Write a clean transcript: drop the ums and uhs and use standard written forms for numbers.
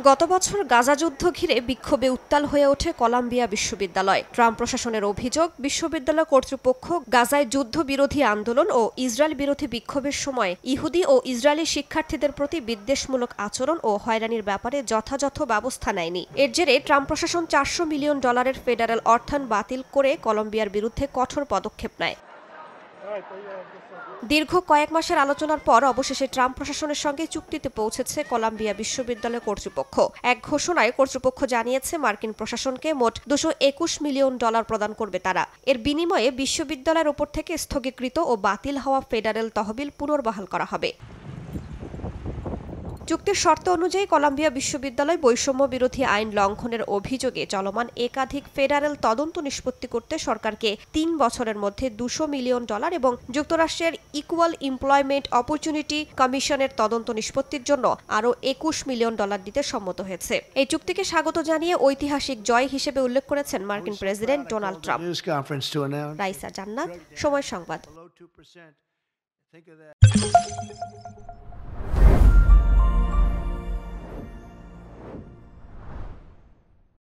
গত বছর গাজা যুদ্ধ ঘিরে বিক্ষোভে উত্তাল হয়ে ওঠে কলাম্বিয়া বিশ্ববিদ্যালয়। ট্রাম্প প্রশাসনের অভিযোগ, বিশ্ববিদ্যালয় কর্তৃপক্ষ গাজায় যুদ্ধবিরোধী আন্দোলন ও ইসরায়েল বিরোধী বিক্ষোভের সময় ইহুদি ও ইসরায়েলি শিক্ষার্থীদের প্রতি বিদ্বেষমূলক আচরণ ও হয়রানির ব্যাপারে যথাযথ ব্যবস্থা নেয়নি। এর জেরে ট্রাম্প প্রশাসন $400 মিলিয়ন ফেডারেল অর্থায়ন বাতিল করে কলম্বিয়ার বিরুদ্ধে কঠোর পদক্ষেপ নেয়। দীর্ঘ কয়েক মাসের আলোচনার পর অবশেষে ট্রাম্প প্রশাসনের সঙ্গে চুক্তিতে পৌঁছেছে কলাম্বিয়া বিশ্ববিদ্যালয় কর্তৃপক্ষ। এক ঘোষণায় কর্তৃপক্ষ জানিয়েছে মার্কিন প্রশাসনকে মোট $221 মিলিয়ন প্রদান করবে তারা। এর বিনিময়ে বিশ্ববিদ্যালয়ের ওপর থেকে স্থগিতকৃত ও বাতিল হওয়া ফেডারেল তহবিল পুনর্বহাল করা হবে। চুক্তির শর্ত অনুযায়ী কলাম্বিয়া বিশ্ববিদ্যালয় বৈষম্য বিরোধী আইন লঙ্ঘনের অভিযোগে চলমান একাধিক ফেডারেল তদন্ত নিষ্পত্তি করতে সরকারকে 3 বছরের মধ্যে $200 মিলিয়ন এবং যুক্তরাষ্ট্রের ইকুয়াল এমপ্লয়মেন্ট অপরচুনিটি কমিশনের তদন্ত নিষ্পত্তির জন্য আরও $21 মিলিয়ন দিতে সম্মত হয়েছে। এই চুক্তিকে স্বাগত জানিয়ে ঐতিহাসিক জয় হিসেবে উল্লেখ করেছেন মার্কিন প্রেসিডেন্ট ডোনাল্ড ট্রাম্প। রাইসা জান্নাত, সময় সংবাদ।